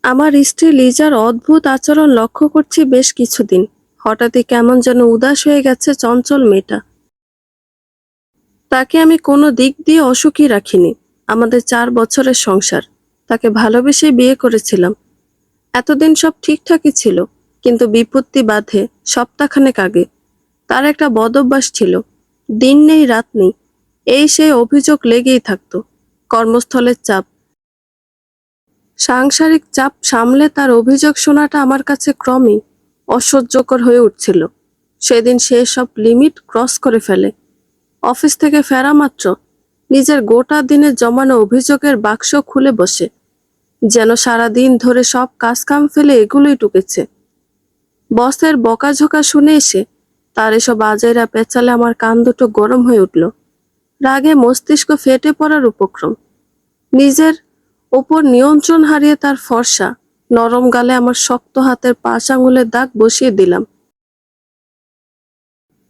আমার স্ত্রী লিজার অদ্ভুত আচরণ লক্ষ্য করছি বেশ কিছুদিন। হঠাৎই কেমন যেন উদাস হয়ে গেছে চঞ্চল মেয়েটা। তাকে আমি কোনো দিক দিয়ে অসুখী রাখিনি। আমাদের 4 বছরের সংসার। তাকে ভালোবেসে বিয়ে করেছিলাম। এতদিন সব ঠিকঠাকই ছিল, কিন্তু বিপত্তি বাধে সপ্তাহখানেক আগে। তার একটা বদঅভ্যাস ছিল, দিন নেই রাত নেই এই সেই অভিযোগ লেগেই থাকতো। কর্মস্থলের চাপ, সাংসারিক চাপ সামলে তার অভিযোগ শোনাটা আমার কাছে ক্রমেই অসহ্যকর হয়ে উঠছিল। সেদিন সে সব লিমিট ক্রস করে ফেলে। অফিস থেকে ফেরা মাত্র নিজের গোটা দিনে জমানো অভিযোগের বাক্স খুলে বসে, যেন সারাদিন ধরে সব কাজকাম ফেলে এগুলোই টুকেছে। বসের বকাঝোকা শুনে এসে তার এসব আজাইরা পেঁচালে আমার কান দুটো গরম হয়ে উঠল। রাগে মস্তিষ্ক ফেটে পড়ার উপক্রম। নিজের ওপর নিয়ন্ত্রণ হারিয়ে তার ফর্সা নরম গালে আমার শক্ত হাতের 5 আঙুলের দাগ বসিয়ে দিলাম।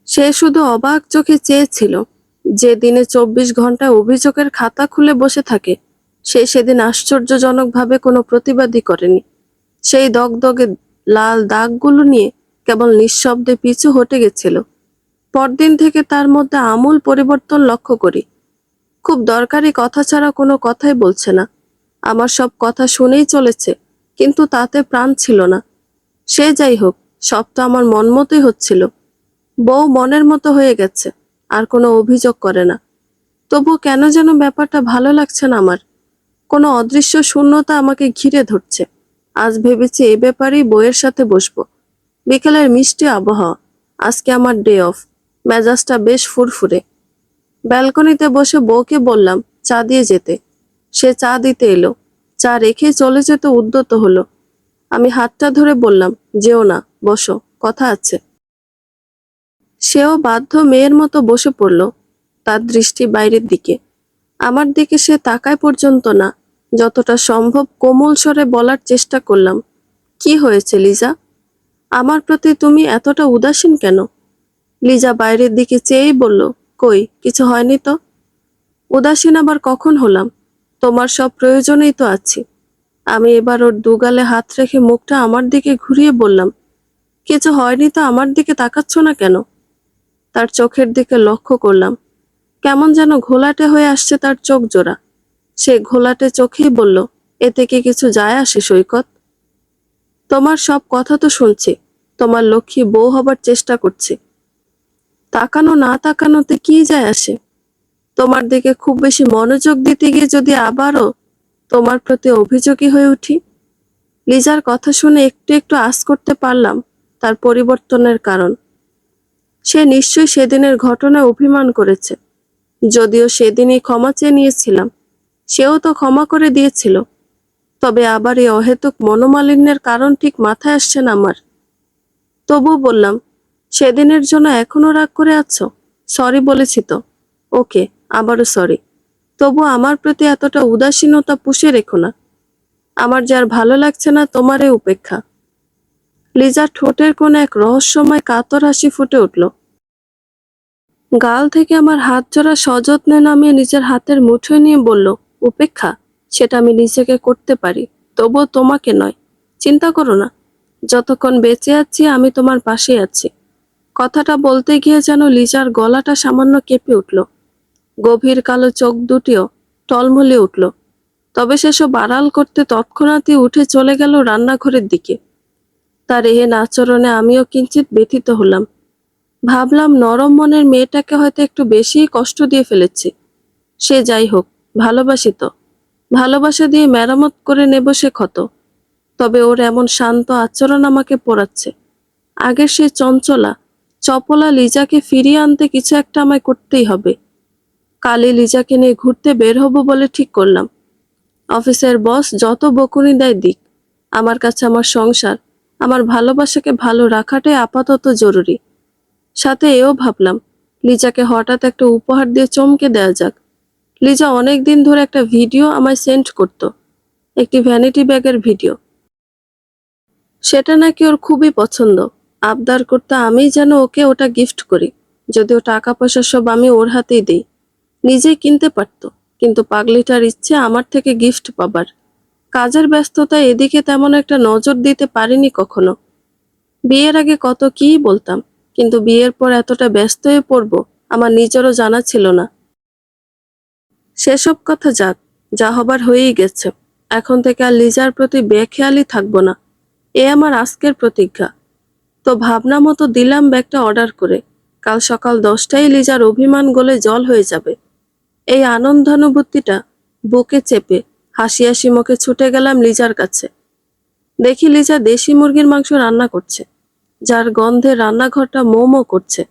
সে শুধু অবাক চোখে চেয়েছিল। যে দিনে 24 ঘন্টায় অভিযোগের খাতা খুলে বসে থাকে, সে সেদিন আশ্চর্যজনকভাবে কোনো প্রতিবাদই করেনি। সেই দগদগে লাল দাগগুলো নিয়ে কেবল নিঃশব্দে পিছু হটে গেছিল। পরদিন থেকে তার মধ্যে আমূল পরিবর্তন লক্ষ্য করি। খুব দরকারি কথা ছাড়া কোনো কথাই বলছে না। আমার সব কথা শুনেই চলেছে, কিন্তু তাতে প্রাণ ছিল না। সে যাই হোক, সব তো আমার মন মতোই হচ্ছিল। বউ মনের মতো হয়ে গেছে, আর কোনো অভিযোগ করে না। তবু কেন যেন ব্যাপারটা ভালো লাগছে না আমার। কোনো অদৃশ্য শূন্যতা আমাকে ঘিরে ধরছে। আজ ভেবেছি এ ব্যাপারেই বউয়ের সাথে বসবো। বিকেলের মিষ্টি আবহাওয়া, আজকে আমার ডে অফ। মেজাজটা বেশ ফুরফুরে। ব্যালকনিতে বসে বউকে বললাম চা দিয়ে যেতে। সে চা দিতে এলো। চা রেখে চলে যেতে উদ্যত হলো। আমি হাতটা ধরে বললাম, যেও না, বসো, কথা আছে। সেও বাধ্য মেয়ের মতো বসে পড়ল। তার দৃষ্টি বাইরের দিকে। আমার দিকে সে তাকায় পর্যন্ত না। যতটা সম্ভব কোমল স্বরে বলার চেষ্টা করলাম, কি হয়েছে লিজা? আমার প্রতি তুমি এতটা উদাসীন কেন? লিজা বাইরের দিকে চেয়েই বলল, কই, কিছু হয়নি তো। উদাসীন আবার কখন হলাম? তোমার সব প্রয়োজনেই তো আছি। আমি এবার ওর দুগালে হাত রেখে মুখটা আমার দিকে ঘুরিয়ে বললাম, কিছু হয়নি তো আমার দিকে তাকাচ্ছ না কেন? তার চোখের দিকে লক্ষ্য করলাম। কেমন যেন ঘোলাটে হয়ে আসছে তার চোখ জোড়া। সে ঘোলাটে চোখেই বলল, এতে কি কিছু যায় আসে সৈকত? তোমার সব কথা তো শুনছি। তোমার লক্ষ্মী বউ হবার চেষ্টা করছি। তাকানো না তাকানোতে কি যায় আসে? তোমার দিকে খুব বেশি মনোযোগ দিতে গিয়ে যদি আবারও তোমার প্রতি অভিযোগী হয়ে উঠি। লিজার কথা শুনে একটু একটু আঁচ করতে পারলাম তার পরিবর্তনের কারণ। সে নিশ্চয়ই সেদিনের ঘটনায় অভিমান করেছে। যদিও সেদিনই ক্ষমা চেয়ে নিয়েছিলাম, সেও তো ক্ষমা করে দিয়েছিল। তবে আবার এই অহেতুক মনোমালিন্যের কারণ ঠিক মাথায় আসছে না আমার। তবু বললাম, সেদিনের জন্য এখনো রাগ করে আছো? সরি বলেছি তো। ওকে, আবারও সরি। তবু আমার প্রতি এতটা উদাসীনতা পুষে রেখো না। আমার যার ভালো লাগছে না তোমার এই উপেক্ষা। লিজার ঠোঁটের কোণে এক রহস্যময় কাতর হাসি ফুটে উঠল। গাল থেকে আমার হাত জোড়া সযত্নে নামিয়ে নিজের হাতের মুঠোয় নিয়ে বলল, উপেক্ষা? সেটা আমি নিজেকে করতে পারি, তবুও তোমাকে নয়। চিন্তা করো না, যতক্ষণ বেঁচে আছি আমি তোমার পাশেই আছি। কথাটা বলতে গিয়ে যেন লিজার গলাটা সামান্য কেঁপে উঠল। গভীর কালো চোখ দুটিও টলমলে উঠল। তবে সেসব আড়াল করতে তৎক্ষণাৎই উঠে চলে গেল রান্নাঘরের দিকে। তার এহেন আচরণে আমিও কিঞ্চিত ব্যথিত হলাম। ভাবলাম নরম মনের মেয়েটাকে হয়তো একটু বেশিই কষ্ট দিয়ে ফেলেছি। সে যাই হোক, ভালোবাসি তো। ভালোবাসা দিয়ে মেরামত করে নেব সে ক্ষত। তবে ওর এমন শান্ত আচরণ আমাকে পোড়াচ্ছে। আগের সে চঞ্চলা চপলা লিজাকে ফিরিয়ে আনতে কিছু একটা আমায় করতেই হবে। কালই লিজাকে নিয়ে ঘুরতে বের হব বলে ঠিক করলাম। অফিসের বস যত বকুনি দেয় দিক, আমার কাছে আমার সংসার, আমার ভালোবাসাকে ভালো রাখাটাই আপাতত জরুরি। সাথে এও ভাবলাম, লিজাকে হঠাৎ একটা উপহার দিয়ে চমকে দেওয়া যাক। লিজা অনেক দিন ধরে একটা ভিডিও আমায় সেন্ড করত, একটি ভ্যানিটি ব্যাগের ভিডিও। সেটা নাকি ওর খুবই পছন্দ। আবদার করতে আমি যেন ওকে ওটা গিফট করি। যদিও টাকা পয়সা সব আমি ওর হাতেই দিই। নিজেই কিনতে পারতো, কিন্তু পাগলিটার ইচ্ছে আমার থেকে গিফট পাবার। কাজের ব্যস্ততায় এদিকে তেমন একটা নজর দিতে পারিনি কখনো। বিয়ের আগে কত কী বলতাম, কিন্তু বিয়ের পর এতটা ব্যস্ত হয়ে পড়ব আমার নিজেরও জানা ছিল না। সেসব কথা যাক, যা হবার হয়েই গেছে। এখন থেকে আর লিজার প্রতি বেখেয়ালি থাকবো না, এ আমার আজকের প্রতিজ্ঞা। তো ভাবনা মতো দিলাম ব্যাগটা অর্ডার করে। কাল সকাল 10টায় লিজার অভিমান গলে জল হয়ে যাবে। এই আনন্দানুভূতিটা বুকে চেপে হাসি হাসি মুখে ছুটে গেলাম লিজার কাছে। দেখি লিজা দেশি মুরগির মাংস রান্না করছে, যার গন্ধে রান্নাঘরটা মো মো করছে।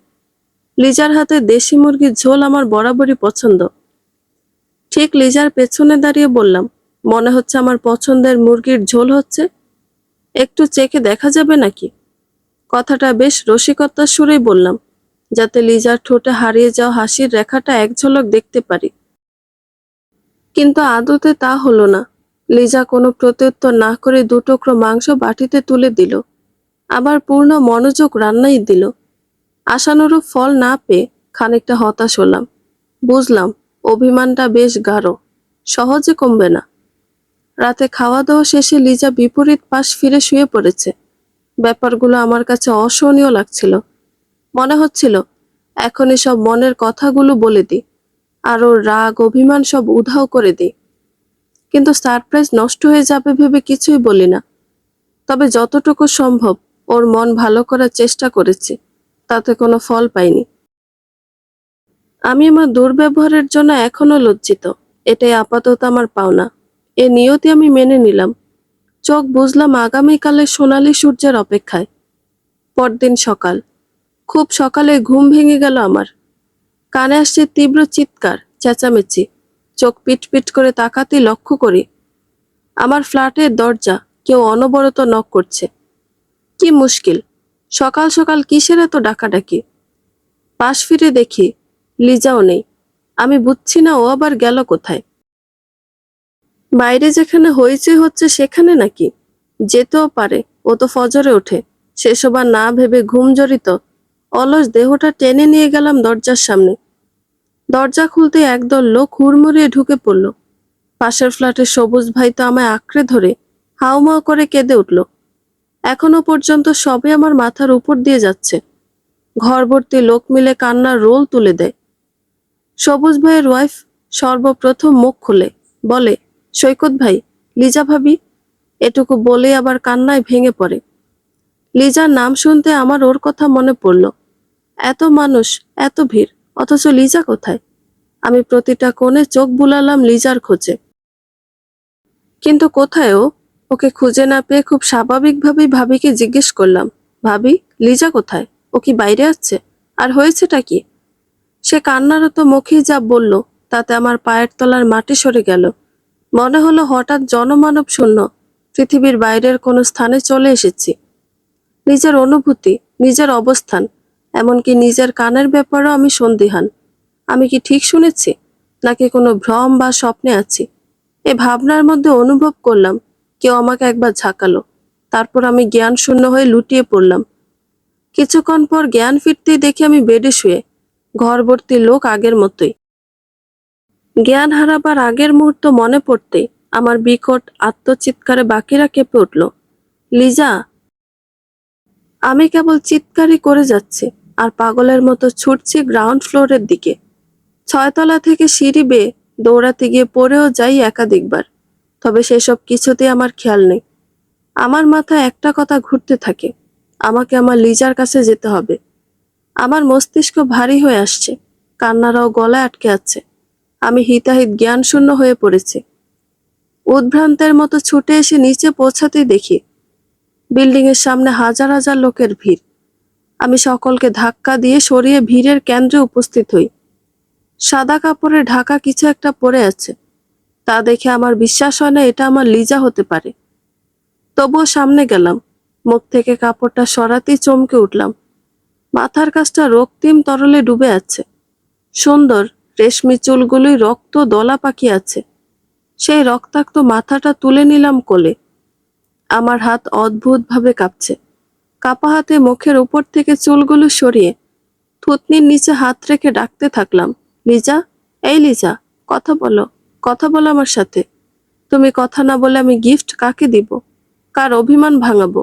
লিজার হাতে দেশি মুরগির ঝোল আমার বরাবরই পছন্দ। ঠিক লিজার পেছনে দাঁড়িয়ে বললাম, মনে হচ্ছে আমার পছন্দের মুরগির ঝোল হচ্ছে, একটু চেখে দেখা যাবে নাকি? কথাটা বেশ রসিকতার সুরেই বললাম, যাতে লিজার ঠোঁটে হারিয়ে যাওয়া হাসির রেখাটা এক ঝলক দেখতে পারি। কিন্তু আদতে তা হলো না। লিজা কোনো প্রত্যুত্তর না করে 2 টুকরো মাংস বাটিতে তুলে দিল, আবার পূর্ণ মনোযোগ রান্নাই দিল। আশানুরূপ ফল না পেয়ে খানিকটা হতাশ হলাম। বুঝলাম অভিমানটা বেশ গাঢ়, সহজে কমবে না। রাতে খাওয়া দাওয়া শেষে লিজা বিপরীত পাশ ফিরে শুয়ে পড়েছে। ব্যাপারগুলো আমার কাছে অসহনীয় লাগছিল। মনে হচ্ছিল এখনই সব মনের কথাগুলো বলে দিই, আর ওর রাগ অভিমান সব উধাও করে দিই। কিন্তু সারপ্রাইজ নষ্ট হয়ে যাবে ভেবে কিছুই বলি না। তবে যতটুকু সম্ভব ওর মন ভালো করার চেষ্টা করেছি, তাতে কোনো ফল পাইনি। আমি আমার দুর্ব্যবহারের জন্য এখনো লজ্জিত। এটাই আপাতত আমার পাওনা। এ নিয়তি আমি মেনে নিলাম। চোখ বুঝলাম আগামীকালের সোনালি সূর্যের অপেক্ষায়। পরদিন সকাল। খুব সকালে ঘুম ভেঙে গেল আমার। কানে আসছে তীব্র চিৎকার, চেঁচামেচি। চোখ পিটপিট করে তাকাতেই লক্ষ্য করি আমার ফ্ল্যাটের দরজা কেউ অনবরত নক করছে। কি মুশকিল, সকাল সকাল কিসের এত ডাকাডাকি? পাশ ফিরে দেখি লিজাও নেই। আমি বুঝছি না ও আবার গেল কোথায়। বাইরে যেখানে হইচই হচ্ছে সেখানে নাকি? যেতেও পারে, ও তো ফজরে ওঠে। সেসব আর না ভেবে ঘুম জড়িত অলস দেহটা টেনে নিয়ে গেলাম দরজার সামনে। দরজা খুলতে একদল লোক হুড়মুড়িয়ে ঢুকে পড়ল। পাশের ফ্ল্যাটের সবুজ ভাই তো আমায় আঁকড়ে ধরে হাউমাউ করে কেঁদে উঠল। এখনো পর্যন্ত সবে আমার মাথার উপর দিয়ে যাচ্ছে। ঘর ভর্তি লোক মিলে কান্নার রোল তুলে দেয়। সবুজ ভাইয়ের ওয়াইফ সর্বপ্রথম মুখ খুলে বলে, সৈকত ভাই, লিজা ভাবি। এটুকু বলে আবার কান্নায় ভেঙে পড়ে। লিজার নাম শুনতে আমার ওর কথা মনে পড়ল। এত মানুষ, এত ভিড়, অথচ লিজা কোথায়? আমি প্রতিটা কোণে চোখ বুলালাম লিজার খোঁজে। কিন্তু কোথায় ও? ওকে খুঁজে না পেয়ে খুব স্বাভাবিকভাবেই ভাবিকে জিজ্ঞেস করলাম, ভাবি, লিজা কোথায়? ও কি বাইরে আছে? আর হয়েছেটা কি? সে কান্নারত মুখেই যা বলল, তাতে আমার পায়ের তলার মাটি সরে গেল। মনে হলো হঠাৎ জনমানব শূন্য পৃথিবীর বাইরের কোনো স্থানে চলে এসেছি। নিজের অনুভূতি, নিজের অবস্থান, এমনকি নিজের কানের ব্যাপারেও আমি সন্দিহান। আমি কি ঠিক শুনেছি, নাকি কোনো ভ্রম বা স্বপ্নে আছি? এ ভাবনার মধ্যে অনুভব করলাম কেউ আমাকে একবার ঝাঁকালো। তারপর আমি জ্ঞান শূন্য হয়ে লুটিয়ে পড়লাম। কিছুক্ষণ পর জ্ঞান ফিরতেই দেখি আমি বেডে শুয়ে, ঘর ভর্তি লোক আগের মতোই। জ্ঞান হারাবার আগের মুহূর্ত মনে পড়তেই আমার বিকট আত্মচিৎকারে বাকিরা কেঁপে উঠল। লিজা! আমি কেবল চিৎকারই করে যাচ্ছি আর পাগলের মতো ছুটছি গ্রাউন্ড ফ্লোরের দিকে। 6 তলা থেকে সিঁড়ি বেয়ে দৌড়াতে গিয়ে পড়েও যাই একাধিকবার, তবে সেসব কিছুতেই আমার খেয়াল নেই। আমার মাথায় একটা কথা ঘুরতে থাকে, আমাকে আমার লিজার কাছে যেতে হবে। আমার মস্তিষ্ক ভারী হয়ে আসছে, কান্নারাও গলায় আটকে আছে। আমি হিতাহিত জ্ঞান শূন্য হয়ে পড়েছি। উদ্ভ্রান্তের মতো ছুটে এসে নিচে পৌঁছাতেই দেখি বিল্ডিং এর সামনে হাজার হাজার লোকের ভিড়। আমি সকলকে ধাক্কা দিয়ে সরিয়ে ভিড়ের কেন্দ্রে উপস্থিত হই। সাদা কাপড়ে ঢাকা কিছু একটা পরে আছে। তা দেখে আমার বিশ্বাস হয় না এটা আমার লিজা হতে পারে। তবুও সামনে গেলাম। মুখ থেকে কাপড়টা সরাতেই চমকে উঠলাম। মাথার কাছটা রক্তিম তরলে ডুবে আছে। সুন্দর রেশমি চুলগুলোই রক্ত দলা পাকিয়ে আছে। সেই রক্তাক্ত মাথাটা তুলে নিলাম কোলে। আমার হাত অদ্ভুতভাবে কাঁপছে। কাপা হাতে মুখের উপর থেকে চুলগুলো সরিয়ে থুতনির নিচে হাত রেখে ডাকতে থাকলাম, লিজা, এই লিজা, কথা বলো, কথা বলো আমার সাথে। তুমি কথা না বলে আমি গিফট কাকে দিব? কার অভিমান ভাঙাবো?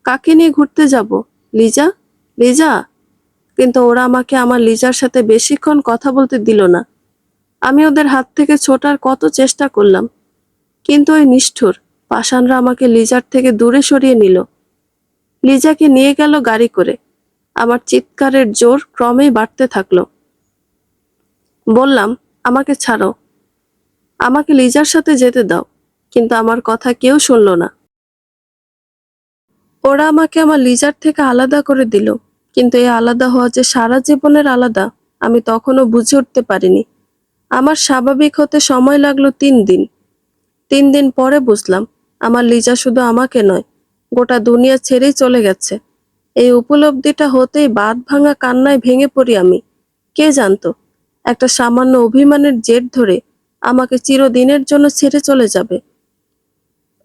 কাকে নিয়ে ঘুরতে যাব? লিজা, লিজা। কিন্তু ওরা আমাকে আমার লিজার সাথে বেশিক্ষণ কথা বলতে দিল না। আমি ওদের হাত থেকে ছোটার কত চেষ্টা করলাম, কিন্তু ওই নিষ্ঠুর পাষাণরা আমাকে লিজার থেকে দূরে সরিয়ে নিল। লিজাকে নিয়ে গেল গাড়ি করে। আমার চিৎকারের জোর ক্রমেই বাড়তে থাকলো। বললাম, আমাকে ছাড়ো, আমাকে লিজার সাথে যেতে দাও। কিন্তু আমার কথা কেউ শুনল না। ওরা আমাকে আমার লিজার থেকে আলাদা করে দিল, কিন্তু এই আলাদা হওয়া যে সারা জীবনের আলাদা, আমি তখনও বুঝে উঠতে পারিনি। আমার স্বাভাবিক হতে সময় লাগলো 3 দিন। 3 দিন পরে বুঝলাম, আমার লিজা শুধু আমাকে নয়, গোটা দুনিয়া ছেড়েই চলে গেছে। এই উপলব্ধিটা হতেই বাঁধ ভাঙা কান্নায় ভেঙে পড়ি আমি। কে জানতো একটা সামান্য অভিমানের জের ধরে আমাকে চিরদিনের জন্য ছেড়ে চলে যাবে।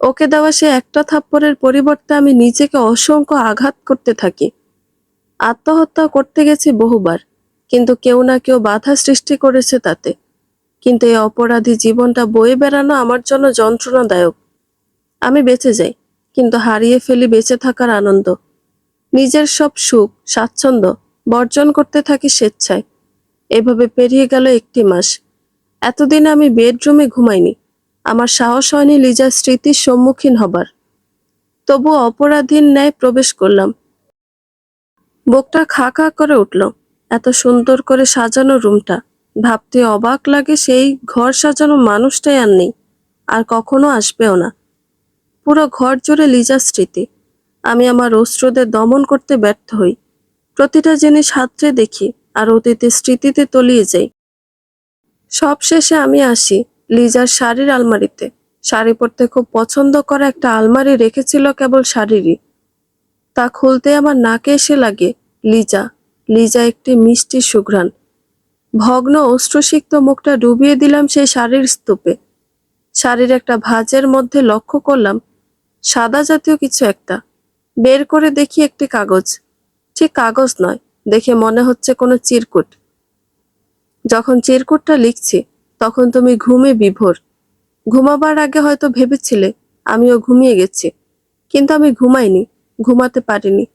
ওকে দেওয়া সে একটা থাপ্পড়ের পরিবর্তে আমি নিজেকে অসংখ্য আঘাত করতে থাকি। আত্মহত্যা করতে গেছি বহুবার, কিন্তু কেউ না কেউ বাধা সৃষ্টি করেছে তাতে। কিন্তু এই অপরাধী জীবনটা বয়ে বেড়ানো আমার জন্য যন্ত্রণাদায়ক। আমি বেঁচে যাই, কিন্তু হারিয়ে ফেলি বেঁচে থাকার আনন্দ। নিজের সব সুখ স্বাচ্ছন্দ্য বর্জন করতে থাকি স্বেচ্ছায়। এভাবে পেরিয়ে গেল 1 মাস। এতদিন আমি বেডরুমে ঘুমাইনি। আমার সাহস হয়নি লিজার স্মৃতির সম্মুখীন হবার। তবু অপরাধীর ন্যায় প্রবেশ করলাম। বুকটা খা খা করে উঠল। এত সুন্দর করে সাজানো রুমটা, ভাবতে অবাক লাগে সেই ঘর সাজানো মানুষটাই আর নেই, আর কখনো আসবেও না। পুরো ঘর জুড়ে লিজার স্মৃতি। আমি আমার অশ্রুদের দমন করতে ব্যর্থ হই। প্রতিটা জিনিস হাতড়ে দেখি আর অতীতের স্মৃতিতে তলিয়ে যাই। সব শেষে আমি আসি লিজার শাড়ির আলমারিতে। শাড়ি পরতে খুব পছন্দ করা একটা আলমারি রেখেছিল কেবল শাড়িরই। তা খুলতে আমার নাকে এসে লাগে লিজা, লিজা একটি মিষ্টি সুঘ্রাণ। ভগ্ন অশ্রুসিক্ত মুখটা ডুবিয়ে দিলাম সেই শাড়ির স্তূপে। শাড়ির একটা ভাঁজের মধ্যে লক্ষ্য করলাম সাদা জাতীয় কিছু একটা। বের করে দেখি একটি কাগজ। ঠিক কাগজ নয়, দেখে মনে হচ্ছে কোনো চিরকুট। যখন চিরকুটটা লিখছি তখন তুমি ঘুমে বিভোর। ঘুমাবার আগে হয়তো ভেবেছিলে আমিও ঘুমিয়ে গেছি, কিন্তু আমি ঘুমাইনি, ঘুমাতে পারিনি।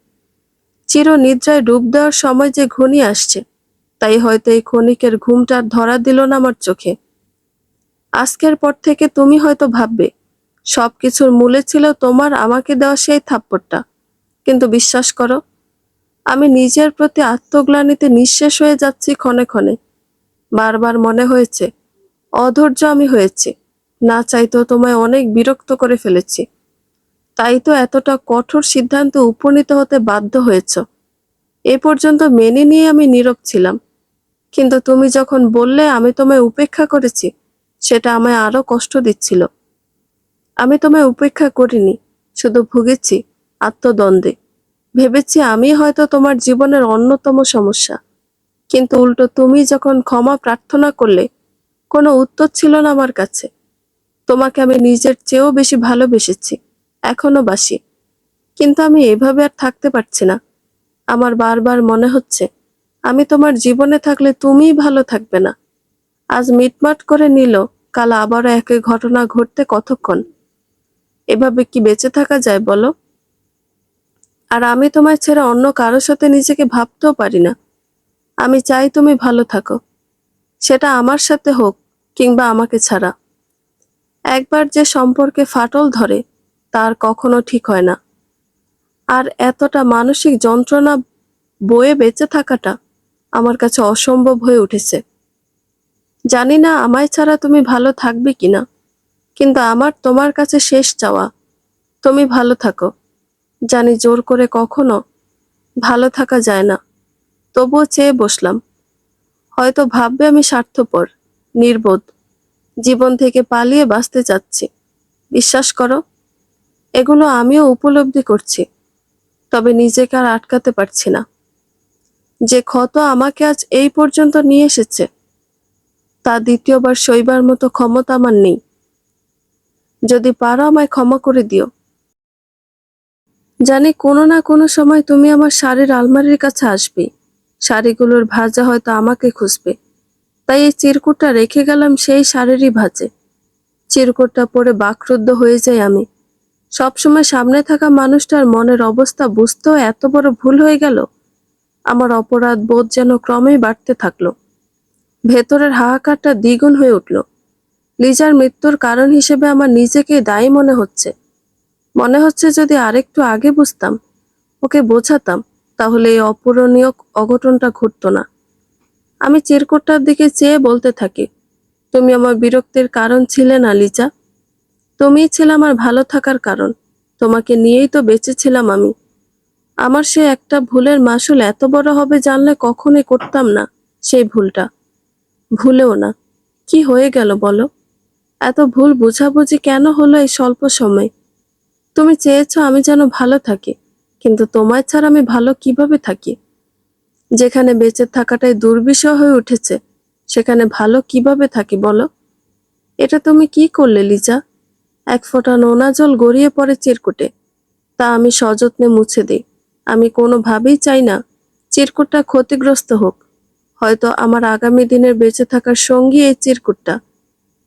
চির নিদ্রায় ডুব দেওয়ার সময় যে ঘনিয়ে আসছে, তাই হয়তো এই ক্ষণিকের ঘুমটা ধরা দিল না আমার চোখে। আজকের পর থেকে তুমি হয়তো ভাববে সবকিছুর মূলে ছিল তোমার আমাকে দেওয়া সেই থাপ্পড়টা। কিন্তু বিশ্বাস করো, আমি নিজের প্রতি আত্মগ্লানিতে নিঃশেষ হয়ে যাচ্ছি ক্ষণে ক্ষণে। বারবার মনে হয়েছে অধৈর্য আমি হয়েছি, না চাইতেও তোমায় অনেক বিরক্ত করে ফেলেছি। তাই তো এতটা কঠোর সিদ্ধান্তে উপনীত হতে বাধ্য হয়েছ। এ পর্যন্ত মেনে নিয়ে আমি নীরব ছিলাম, কিন্তু তুমি যখন বললে আমি তোমায় উপেক্ষা করেছি, সেটা আমায় আরো কষ্ট দিচ্ছিল। আমি তোমায় উপেক্ষা করিনি, শুধু ভুগেছি আত্মদ্বন্দ্বে। ভেবেছি আমি হয়তো তোমার জীবনের অন্যতম সমস্যা, কিন্তু উল্টো তুমি যখন ক্ষমা প্রার্থনা করলে, কোনো উত্তর ছিল না আমার কাছে। তোমাকে আমি নিজের চেয়েও বেশি ভালোবেসেছি, এখনো বাসি, কিন্তু আমি এভাবে আর থাকতে পারছি না। আমার বারবার মনে হচ্ছে আমি তোমার জীবনে থাকলে তুমিই ভালো থাকবে না। আজ মিটমাট করে নিল, কাল আবারও একই ঘটনা ঘটতে কতক্ষণ? এভাবে কি বেঁচে থাকা যায় বলো? আর আমি তোমায় ছেড়ে অন্য কারোর সাথে নিজেকে ভাবতেও পারি না। আমি চাই তুমি ভালো থাকো, সেটা আমার সাথে হোক কিংবা আমাকে ছাড়া। একবার যে সম্পর্কে ফাটল ধরে তার কখনো ঠিক হয় না। আর এতটা মানসিক যন্ত্রণা বয়ে বেঁচে থাকাটা আমার কাছে অসম্ভব হয়ে উঠেছে। জানি না আমায় ছাড়া তুমি ভালো থাকবে কিনা, কিন্তু আমার তোমার কাছে শেষ চাওয়া তুমি ভালো থাকো। জানি জোর করে কখনো ভালো থাকা যায় না, তবুও চেয়ে বসলাম। হয়তো ভাববে আমি স্বার্থপর, নির্বোধ, জীবন থেকে পালিয়ে বাঁচতে চাচ্ছি। বিশ্বাস করো, এগুলো আমিও উপলব্ধি করছি, তবে নিজেকে আর আটকাতে পারছি না। যে ক্ষত আমাকে আজ এই পর্যন্ত নিয়ে এসেছে, তা দ্বিতীয়বার সইবার মতো ক্ষমতা আমার নেই। যদি পারো আমায় ক্ষমা করে দিও। জানি কোনো না কোনো সময় তুমি আমার শাড়ির আলমারির কাছে আসবে, শাড়িগুলোর ভাঁজে হয়তো আমাকে খুঁজবে। তাই এই চিরকুটটা রেখে গেলাম সেই শাড়িরই ভাঁজে। চিরকুটটা পড়ে বাকরুদ্ধ হয়ে যাই আমি। সবসময় সামনে থাকা মানুষটার মনের অবস্থা বুঝতেও এত বড় ভুল হয়ে গেল। আমার অপরাধ বোধ যেন ক্রমেই বাড়তে থাকলো। ভেতরের হাহাকারটা দ্বিগুণ হয়ে উঠল। লিজার মৃত্যুর কারণ হিসেবে আমার নিজেকে দায়ী মনে হচ্ছে। মনে হচ্ছে যদি আরেকটু আগে বুঝতাম, ওকে বোঝাতাম, তাহলে এই অপূরণীয় অঘটনটা ঘটতো না। আমি চিরকুটটার দিকে চেয়ে বলতে থাকি, তুমি আমার বিরক্তির কারণ ছিলে না লিজা। তুমিই ছিলে আমার ভালো থাকার কারণ। তোমাকে নিয়েই তো বেঁচেছিলাম আমি। আমার সে একটা ভুলের মাসুল এত বড় হবে জানলে কখনোই করতাম না সেই ভুলটা। ভুলেও না। কি হয়ে গেল বলো? এত ভুল বোঝাবুঝি কেন হলো এই স্বল্প সময়? তুমি চেয়েছো আমি যেন ভালো থাকি, কিন্তু তোমায় ছাড়া আমি ভালো কিভাবে থাকি? যেখানে বেঁচে থাকাটাই দুর্বিষহ হয়ে উঠেছে, সেখানে ভালো কিভাবে থাকি বলো? এটা তুমি কি করলে লিজা? এক ফোঁটা নোনা জল গড়িয়ে পড়ে চিরকুটে, তা আমি সযত্নে মুছে দিই। আমি কোনোভাবেই চাই না চিরকুটটা ক্ষতিগ্রস্ত হোক। হয়তো আমার আগামী দিনের বেঁচে থাকার সঙ্গী এই চিরকুটটা।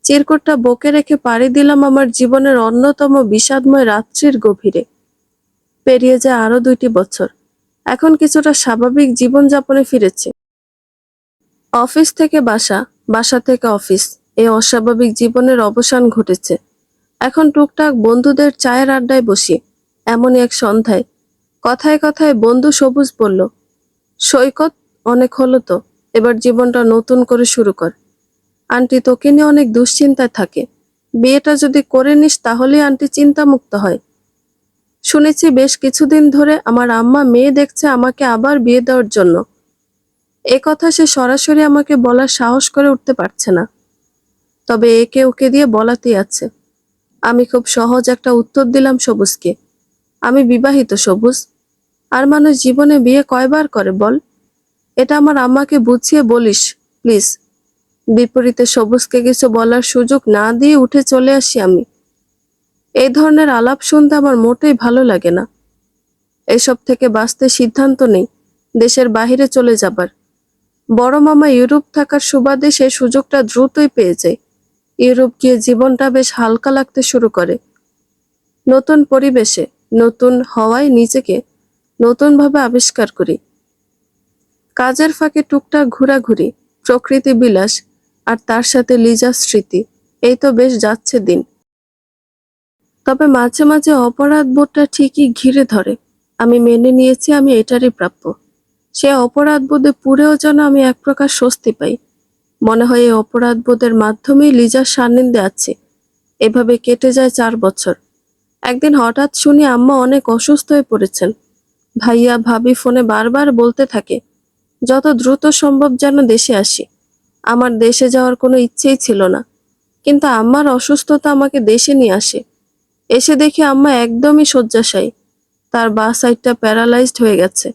চিরকুটটা বুকে রেখে পাড়ি দিলাম আমার জীবনের অন্যতম বিষাদময় রাত্রির গভীরে। পেরিয়ে যায় আরো 2টি বছর। এখন কিছুটা স্বাভাবিক জীবনযাপনে ফিরেছি। অফিস থেকে বাসা, বাসা থেকে অফিস, এই অস্বাভাবিক জীবনের অবসান ঘটেছে। এখন টুকটাক বন্ধুদের চায়ের আড্ডায় বসি। এমনই এক সন্ধ্যায় কথায় কথায় বন্ধু সবুজ বলল, সৈকত, অনেক হলো তো, এবার জীবনটা নতুন করে শুরু কর। আন্টি তোকে নিয়ে অনেক দুশ্চিন্তায় থাকে। বিয়েটা যদি করে নিস তাহলেই আন্টি চিন্তামুক্ত হয়। শুনেছি বেশ কিছুদিন ধরে আমার আম্মা মেয়ে দেখছে আমাকে আবার বিয়ে দেওয়ার জন্য। এ কথা সে সরাসরি আমাকে বলার সাহস করে উঠতে পারছে না, তবে একে ওকে দিয়ে বলাতেই আছে। আমি খুব সহজ একটা উত্তর দিলাম সবুজকে, আমি বিবাহিত সবুজ। আর মানুষ জীবনে বিয়ে কয়বার করে বল? এটা আমার আম্মাকে বুঝিয়ে বলিস প্লিজ। বিপরীতে সবুজকে কিছু বলার সুযোগ না দিয়ে উঠে চলে আসি আমি। এই ধরনের আলাপ শুনতে আমার মোটেই ভালো লাগে না। এসব থেকে বাঁচতে সিদ্ধান্ত নেই দেশের বাইরে চলে যাবার। বড় মামা ইউরোপ থাকার সুবাদে সেই সুযোগটা দ্রুতই পেয়ে যায়। ইউরোপ গিয়ে জীবনটা বেশ হালকা লাগতে শুরু করে। নতুন পরিবেশে, নতুন হওয়ায় নিজেকে নতুনভাবে আবিষ্কার করি। কাজের ফাঁকে টুকটাক ঘোরাঘুরি, প্রকৃতি বিলাস, আর তার সাথে লিজার স্মৃতি, এই তো বেশ যাচ্ছে দিন। তবে মাঝে মাঝে অপরাধ বোধটা ঠিকই ঘিরে ধরে। আমি মেনে নিয়েছি আমি এটারই প্রাপ্য। সে অপরাধ বোধে পুরেও যেন আমি এক প্রকার স্বস্তি পাই। মনে হয় এই অপরাধ বোধের মাধ্যমেই লিজার সান্নিধ্যে আছে। এভাবে কেটে যায় 4 বছর। একদিন হঠাৎ শুনি আম্মা অনেক অসুস্থ হয়ে পড়েছেন। ভাইয়া ভাবি ফোনে বারবার বলতে থাকে যত দ্রুত সম্ভব যেন দেশে আসি। আমার দেশে যাওয়ার কোনো ইচ্ছেই ছিল না, কিন্তু আম্মার অসুস্থতা আমাকে দেশে নিয়ে আসে। এসে দেখি আম্মা একদমই শয্যাশায়ী। তার বাঁ সাইডটা প্যারালাইজড হয়ে গেছে।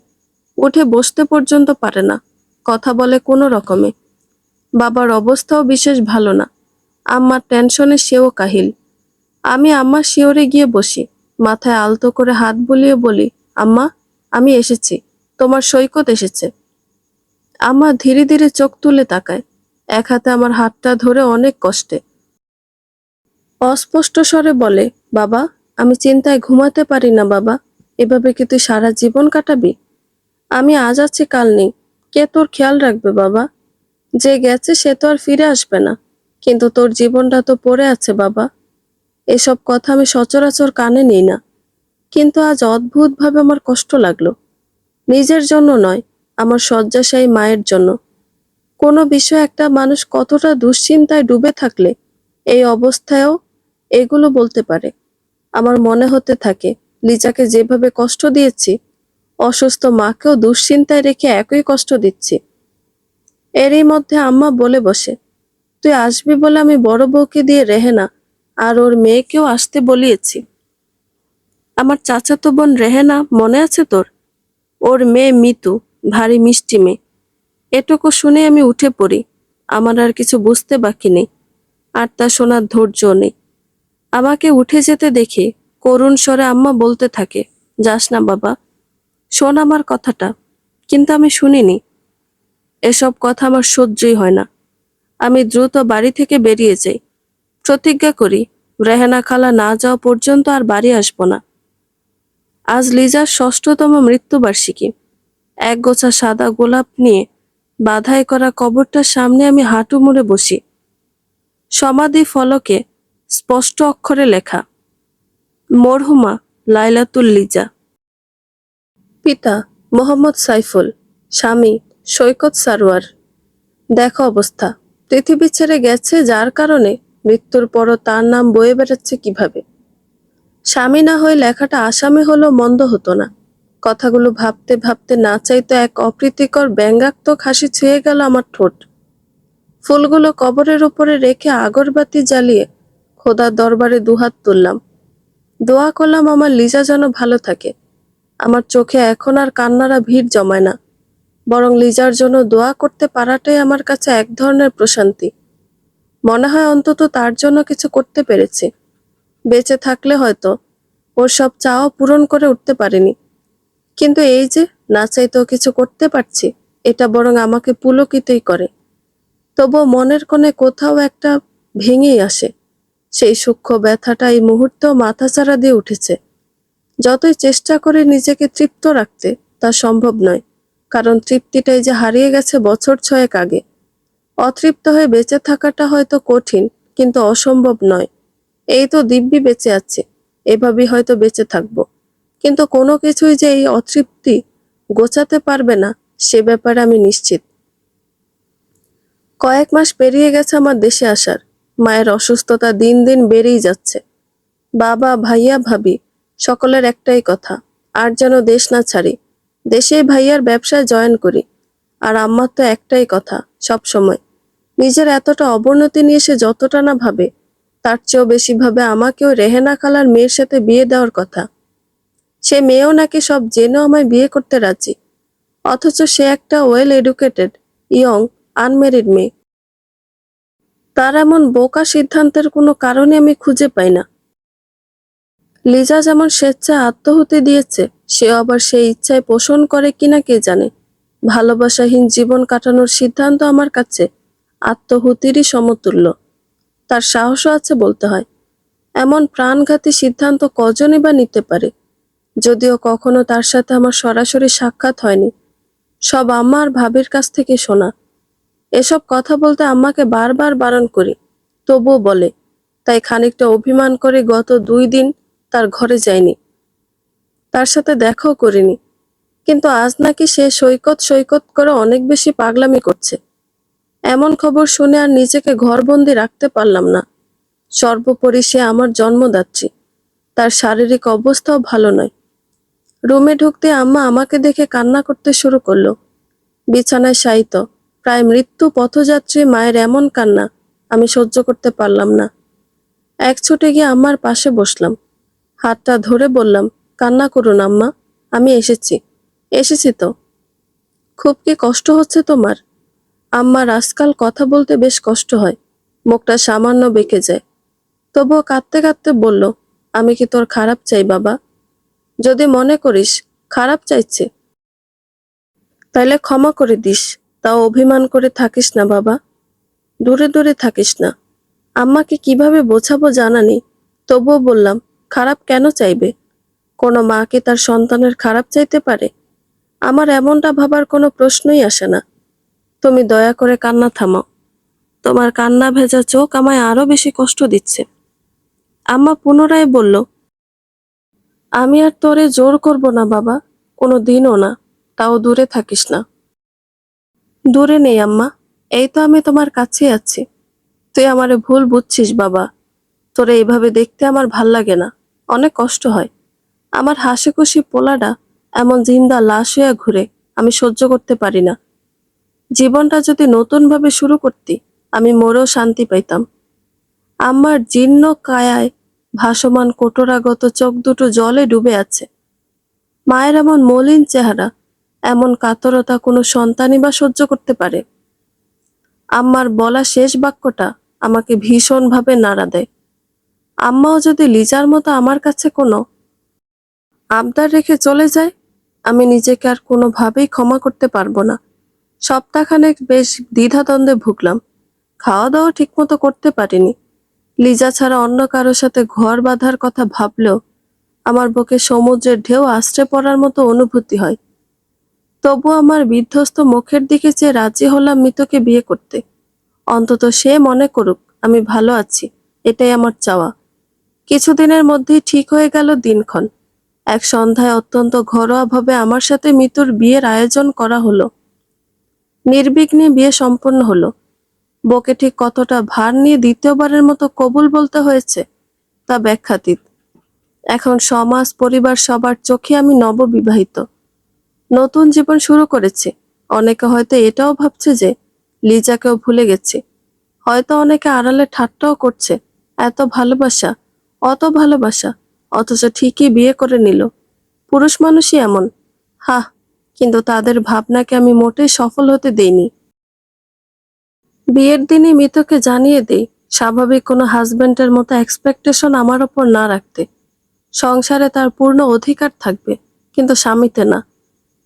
উঠে বসতে পর্যন্ত পারে না, কথা বলে কোনো রকমে। বাবার অবস্থাও বিশেষ ভালো না। আম্মার টেনশনে সেও কাহিল। আমি আম্মার শিওরে গিয়ে বসি, মাথায় আলতো করে হাত বুলিয়ে বলি, আম্মা, আমি এসেছি, তোমার সৈকত এসেছে। আম্মা ধীরে ধীরে চোখ তুলে তাকায়, এক হাতে আমার হাতটা ধরে অনেক কষ্টে। অস্পষ্ট স্বরে বলে, বাবা, আমি চিন্তায় ঘুমাতে পারি না বাবা। এভাবে কি তুই সারা জীবন কাটাবি? আমি আজ আছি কাল নেই, কে তোর খেয়াল রাখবে বাবা? যে গেছে সে তো আর ফিরে আসবে না, কিন্তু তোর জীবনটা তো পড়ে আছে বাবা। এসব কথা আমি সচরাচর কানে নিই না, কিন্তু আজ অদ্ভুতভাবে আমার কষ্ট লাগলো। নিজের জন্য নয়, আমার শয্যাশায়ী মায়ের জন্য। কোনো বিষয়ে একটা মানুষ কতটা দুশ্চিন্তায় ডুবে থাকলে এই অবস্থায়ও এগুলো বলতে পারে। আমার মনে হতে থাকে লিজাকে যেভাবে কষ্ট দিয়েছি, অসুস্থ মাকেও দুশ্চিন্তায় রেখে একই কষ্ট দিচ্ছি। এরই মধ্যে আম্মা বলে বসে, তুই আসবি বলে আমি বড় বউকে দিয়ে রেহেনা আর ওর মেয়েকেও আসতে বলিয়েছি। আমার চাচাতো বোন রেহেনা মনে আছে তোর? ওর মেয়ে মিতু, ভারী মিষ্টি মেয়ে। এটুকু শুনে আমি উঠে পড়ি। আমার আর কিছু বুঝতে বাকি নেই, আর তা শোনার ধৈর্য নেই। আমাকে উঠে যেতে দেখে করুণ স্বরে আম্মা বলতে থাকে, যাস না বাবা, শোন আমার কথাটা। কিন্তু আমি শুনিনি। এসব কথা আমার সহ্যই হয় না। আমি দ্রুত বাড়ি থেকে বেরিয়ে যাই। প্রতিজ্ঞা করি রেহেনা খালা না যাওয়া পর্যন্ত আর বাড়ি আসবো না। আজ লিজার ৬ষ্ঠতম মৃত্যুবার্ষিকী। একগোছা সাদা গোলাপ নিয়ে বাধাই করা কবরটার সামনে আমি হাঁটু মুড়ে বসি। সমাধি ফলকে স্পষ্ট অক্ষরে লেখা, মরহুমা লাইলাতুল লিজা। পিতা মোহাম্মদ সাইফুল, স্বামী সৈকত সারোয়ার। দেখো অবস্থা, পৃথিবী ছেড়ে গেছে যার কারণে মৃত্যুর পরও তার নাম বয়ে বেড়াচ্ছে কিভাবে। স্বামী না হয়ে লেখাটা আসামি হলো মন্দ হতো না। কথাগুলো ভাবতে ভাবতে না চাইতে এক অপ্রীতিকর ব্যঙ্গাত্মক হাসি ছুঁয়ে গেল আমার ঠোঁট। ফুলগুলো কবরের উপরে রেখে আগরবাতি জ্বালিয়ে খোদার দরবারে দুহাত তুললাম। দোয়া করলাম আমার লিজা যেন ভালো থাকে। আমার চোখে এখন আর কান্নারা ভিড় জমায় না, বরং লিজার জন্য দোয়া করতে পারাটাই আমার কাছে এক ধরনের প্রশান্তি। মনে হয় অন্তত তার জন্য কিছু করতে পেরেছি। বেঁচে থাকলে হয়তো ওর সব চাওয়া পূরণ করে উঠতে পারিনি, কিন্তু এই যে না চাইতেও কিছু করতে পারছি, এটা বরং আমাকে পুলকিতই করে। তবুও মনের কোণে কোথাও একটা ভেঙেই আসে। সেই সূক্ষ্ম ব্যথাটা এই মুহূর্তেও মাথাচাড়া দিয়ে উঠেছে। যতই চেষ্টা করে নিজেকে তৃপ্ত রাখতে, তা সম্ভব নয়, কারণ তৃপ্তিটাই যে হারিয়ে গেছে বছর 6 আগে। অতৃপ্ত হয়ে বেঁচে থাকাটা হয়তো কঠিন, কিন্তু অসম্ভব নয়। এই তো দিব্যি বেঁচে আছে, এভাবেই হয়তো বেঁচে থাকবো, কিন্তু কোনো কিছুই যে এই অতৃপ্তি গোছাতে পারবে না, সে ব্যাপারে আমি নিশ্চিত। কয়েক মাস পেরিয়ে গেছে আমার দেশে আসার। মায়ের অসুস্থতা দিন দিন বেড়েই যাচ্ছে। বাবা, ভাইয়া, ভাবি সকলের একটাই কথা, আর যেন দেশ না ছাড়ি, দেশেই ভাইয়ার ব্যবসায় জয়েন করি। আর আম্মার তো একটাই কথা সব সময়, নিজের এতটা অবনতি নিয়ে সে যতটা না ভাবে, তার চেয়েও বেশি ভাবে আমাকেও রেহেনা খালার মেয়ের সাথে বিয়ে দেওয়ার কথা। সে মেয়েও নাকি সব জেনেও আমায় বিয়ে করতে রাজি, অথচ সে একটা ওয়েল এডুকেটেড, ইয়ং, আনমেরিড মেয়ে। তার এমন বোকা সিদ্ধান্তের কোনো কারণে আমি খুঁজে পাই না। লিজা যেমন স্বেচ্ছায় আত্মহুতি দিয়েছে, সেও আবার সেই ইচ্ছায় পোষণ করে কিনা কে জানে। ভালোবাসাহীন জীবন কাটানোর সিদ্ধান্ত আমার কাছে আত্মহুতিরই সমতুল্য। তার সাহসও আছে বলতে হয়। এমন প্রাণঘাতী সিদ্ধান্ত কজনই বা নিতে পারে। যদিও কখনো তার সাথে আমার সরাসরি সাক্ষাৎ হয়নি, সব আম্মা আর ভাবির কাছ থেকে শোনা। এসব কথা বলতে আম্মাকে বারবার বারণ করি, তবুও বলে। তাই খানিকটা অভিমান করে গত 2 দিন তার ঘরে যাইনি, তার সাথে দেখাও করিনি। কিন্তু আজ নাকি সে সৈকত সৈকত করে অনেক বেশি পাগলামি করছে। এমন খবর শুনে আর নিজেকে ঘরবন্দি রাখতে পারলাম না। সর্বোপরি সে আমার জন্মদাত্রী, তার শারীরিক অবস্থাও ভালো নয়। রুমে ঢুকতে আম্মা আমাকে দেখে কান্না করতে শুরু করলো। বিছানায় শায়িত প্রায় মৃত্যু পথযাত্রী মায়ের এমন কান্না আমি সহ্য করতে পারলাম না। এক ছুটে গিয়ে আম্মার পাশে বসলাম, হাতটা ধরে বললাম, কান্না করুন আম্মা, আমি এসেছি তো। খুব কি কষ্ট হচ্ছে তোমার? আম্মার আজকাল কথা বলতে বেশ কষ্ট হয়, মুখটা সামান্য বেঁকে যায়। তবুও কাঁদতে কাঁদতে বলল, আমি কি তোর খারাপ চাই বাবা? যদি মনে করিস খারাপ চাইছে, তাইলে ক্ষমা করে দিস। তাও অভিমান করে থাকিস না বাবা, দূরে দূরে থাকিস না। আম্মাকে কিভাবে বোঝাবো জানা নেই, তবুও বললাম, খারাপ কেন চাইবে? কোনো মা কি তার সন্তানের খারাপ চাইতে পারে? আমার এমনটা ভাবার কোনো প্রশ্নই আসে না। তুমি দয়া করে কান্না থামাও, তোমার কান্না ভেজা চোখ আমায় আরো বেশি কষ্ট দিচ্ছে। আম্মা পুনরায় বলল, আমি আর তোরে জোর করব না বাবা, কোনো দিনও না, তাও দূরে থাকিস না। দূরে নেই আম্মা, এই তো আমি তোমার কাছে আছি। তুই আমারে ভুল বুঝছিস বাবা, তোরে এইভাবে দেখতে আমার ভাল লাগে না, অনেক কষ্ট হয়। আমার হাসি খুশি পোলাটা এমন জিন্দা লাশ হয়ে ঘুরে আমি সহ্য করতে পারি না। জীবনটা যদি নতুন ভাবে শুরু করতি, আমি মরেও শান্তি পাইতাম। আম্মার জীর্ণ কায়ায় ভাসমান কোটরাগত চোখ দুটো জলে ডুবে আছে। মায়ের এমন মলিন চেহারা, এমন কাতরতা কোনো সন্তানই বা সহ্য করতে পারে? আম্মার বলা শেষ বাক্যটা আমাকে ভীষণভাবে নাড়া দেয়। আম্মাও যদি লিজার মতো আমার কাছে কোনো আবদার রেখে চলে যায়, আমি নিজেকে আর কোনোভাবেই ক্ষমা করতে পারবো না। সপ্তাহখানেক বেশ দ্বিধাদ্বন্দ্বে ভুগলাম, খাওয়া দাওয়া ঠিকমতো করতে পারিনি। লিজা ছাড়া অন্য কারোর সাথে ঘর বাঁধার কথা ভাবলেও আমার বুকে সমুদ্রের ঢেউ আছড়ে পড়ার মতো অনুভূতি হয়। তবু আমার বিধ্বস্ত মুখের দিকে চেয়ে রাজি হলাম মিতুকে বিয়ে করতে। অন্তত সে মনে করুক আমি ভালো আছি, এটাই আমার চাওয়া। কিছুদিনের মধ্যেই ঠিক হয়ে গেল দিনক্ষণ। এক সন্ধ্যায় অত্যন্ত ঘরোয়াভাবে আমার সাথে মিতুর বিয়ের আয়োজন করা হলো। নির্বিঘ্নে বিয়ে সম্পন্ন হলো। বউকে ঠিক কতটা ভার নিয়ে দ্বিতীয়বারের মতো কবুল বলতে হয়েছে তা ব্যাখ্যাতীত। এখন সমাজ পরিবার সবার চোখে আমি নববিবাহিত, নতুন জীবন শুরু করেছি। অনেকে হয়তো এটাও ভাবছে যে লিজাকেও ভুলে গেছি। হয়তো অনেকে আড়ালে ঠাট্টাও করছে, এত ভালোবাসা, অত ভালোবাসা, অথচ ঠিকই বিয়ে করে নিল। পুরুষ মানুষই এমন। হাহ, কিন্তু তাদের ভাবনাকে আমি মোটেই সফল হতে দেইনি। বিয়ের দিনই মিতুকে জানিয়ে দেই স্বাভাবিক কোনো হাজবেন্ডের মতো এক্সপেকটেশন আমার ওপর না রাখতে। সংসারে তার পূর্ণ অধিকার থাকবে, কিন্তু স্বামীতে না।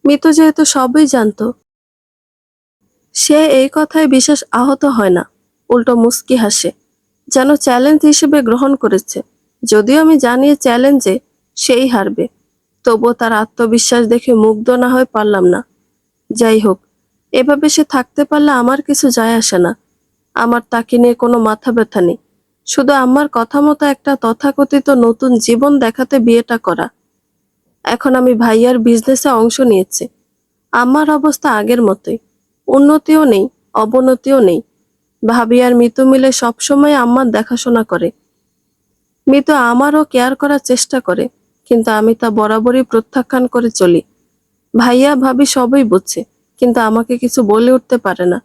মিতু যেহেতু সবই জানতো, সে এই কথায় বিশেষ আহত হয় না, উল্টো মুস্কি হাসে, যেন চ্যালেঞ্জ হিসেবে গ্রহণ করেছে। যদিও আমি জানি চ্যালেঞ্জে সেই হারবে, তবুও তার আত্মবিশ্বাস দেখে মুগ্ধ না হয়ে পারলাম না। যাই হোক, এভাবে সে থাকতে পারলে আমার কিছু যায় আসে না। আমার তাকে নিয়ে কোনো মাথা ব্যথা নেই। শুধু আমার কথা মতো একটা তথাকথিত নতুন জীবন দেখাতে বিয়েটা করা। এখন আমি ভাইয়ার বিজনেসে অংশ নিয়েছি। আমার অবস্থা আগের মতোই, উন্নতিও নেই, অবনতিও নেই। ভাবি আর মিতু মিলে সবসময় আমার দেখাশোনা করে। মিতু আমারও কেয়ার করার চেষ্টা করে, কিন্তু আমি তা বরাবরই প্রত্যাখ্যান করে চলি। ভাইয়া ভাবি সবই বুঝছে, কিন্তু আমাকে কিছু বলে উঠতে পারে না।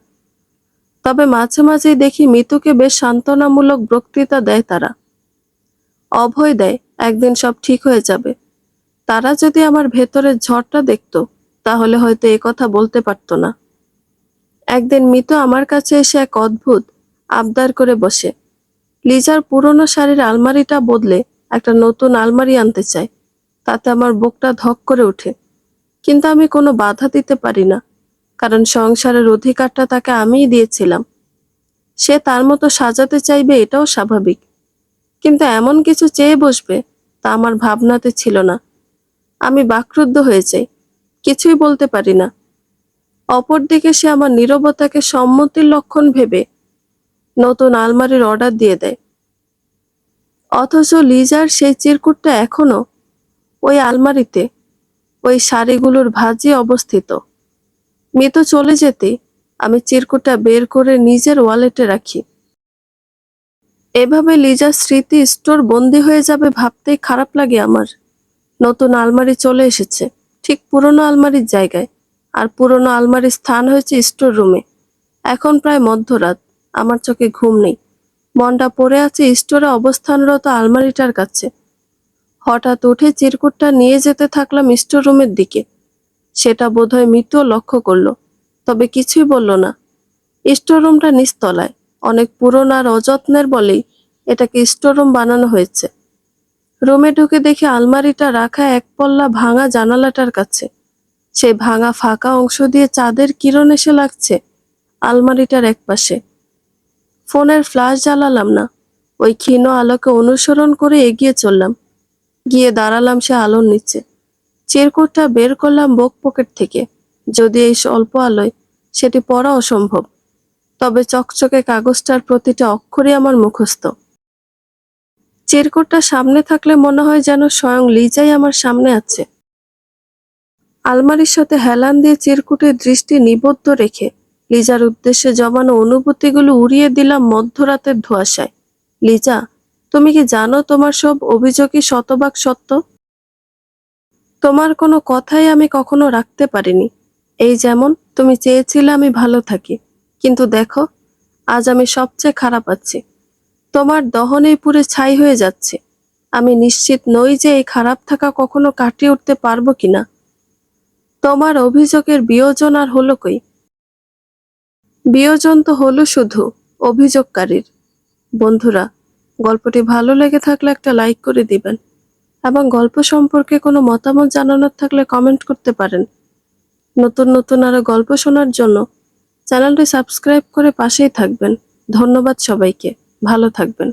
তবে মাঝে মাঝেই দেখি মিতুকে বেশ সান্ত্বনামূলক বক্তৃতা দেয় তারা। অভয় দেয় একদিন সব ঠিক হয়ে যাবে। তারা যদি আমার ভেতরের ঝড়টা দেখতো, তাহলে হয়তো এ কথা বলতে পারতো না। একদিন মিতু আমার কাছে এসে এক অদ্ভুত আবদার করে বসে। লিজার পুরনো শাড়ির আলমারিটা বদলে একটা নতুন আলমারি আনতে চায়। তাতে আমার বুকটা ধক করে ওঠে, কিন্তু আমি কোনো বাধা দিতে পারি না, কারণ সংসারের অধিকারটা তাকে আমিই দিয়েছিলাম। সে তার মতো সাজাতে চাইবে, এটাও স্বাভাবিক, কিন্তু এমন কিছু চেয়ে বসবে তা আমার ভাবনাতে ছিল না। আমি বাকরুদ্ধ হয়ে যাই, কিছুই বলতে পারি না। অপরদিকে সে আমার নীরবতাকে সম্মতির লক্ষণ ভেবে নতুন আলমারির অর্ডার দিয়ে দেয়। অথচ লিজার সেই চিরকুটটা এখনো ওই আলমারিতে, ওই শাড়িগুলোর ভাঁজে অবস্থিত। মিতু চলে যেতে আমি চিরকুটটা বের করে নিজের ওয়ালেটে রাখি। এভাবে লিজার স্মৃতি স্টোর বন্দি হয়ে যাবে ভাবতেই খারাপ লাগে আমার। নতুন আলমারি চলে এসেছে ঠিক পুরনো আলমারির জায়গায়, আর পুরনো আলমারির স্থান হয়েছে স্টোর রুমে। এখন প্রায় মধ্যরাত, আমার চোখে ঘুম নেই। মনটা পড়ে আছে স্টোরে অবস্থানরত আলমারিটার কাছে। হঠাৎ উঠে চিরকুটটা নিয়ে যেতে থাকলাম স্টোর রুমের দিকে। সেটা বোধহয় মিতুও লক্ষ্য করলো, তবে কিছুই বলল না। স্টোর রুমটা নিচতলায়, অনেক পুরনো আর অযত্নের বলেই এটাকে স্টোর রুম বানানো হয়েছে। রুমে ঢুকে দেখি আলমারিটা রাখা এক পল্লা ভাঙা জানালাটার কাছে। সেই ভাঙা ফাঁকা অংশ দিয়ে চাঁদের কিরণ এসে লাগছে আলমারিটার একপাশে। ফোনের ফ্ল্যাশ জ্বালালাম না, ওই ক্ষীণ আলোকে অনুসরণ করে এগিয়ে চললাম। গিয়ে দাঁড়ালাম সে আলোর নিচে। চিরকুটটা বের করলাম বুক পকেট থেকে। যদি এই স্বল্প আলোয় সেটি পড়া অসম্ভব, তবে চকচকে কাগজটার প্রতিটা অক্ষরই আমার মুখস্থ। চিরকুটটা সামনে থাকলে মনে হয় যেন স্বয়ং লিজাই আমার সামনে আছে। আলমারির সাথে হেলান দিয়ে চিরকুটের দৃষ্টি নিবদ্ধ রেখে লিজার উদ্দেশ্যে জমানো অনুভূতিগুলো উড়িয়ে দিলাম মধ্যরাতের ধোঁয়াশায়। লিজা, তুমি কি জানো তোমার সব অভিযোগই শতভাগ সত্য? তোমার কোনো কথাই আমি কখনো রাখতে পারিনি। এই যেমন তুমি চেয়েছিলে আমি ভালো থাকি, কিন্তু দেখো আজ আমি সবচেয়ে খারাপ আছি। তোমার দহনেই পুড়ে ছাই হয়ে যাচ্ছে। আমি নিশ্চিত নই যে এই খারাপ থাকা কখনো কাটিয়ে উঠতে পারবো কিনা। তোমার অভিযোগের বিয়োজন আর হলো কই? বিয়োজন তো হলো শুধু অভিযোগকারীর। বন্ধুরা, গল্পটি ভালো লেগে থাকলে একটা লাইক করে দিবেন, এবং গল্প সম্পর্কে কোনো মতামত জানানোর থাকলে কমেন্ট করতে পারেন। নতুন নতুন আরো গল্প শোনার জন্য চ্যানেলটি সাবস্ক্রাইব করে পাশেই থাকবেন। ধন্যবাদ সবাইকে, ভালো থাকবেন।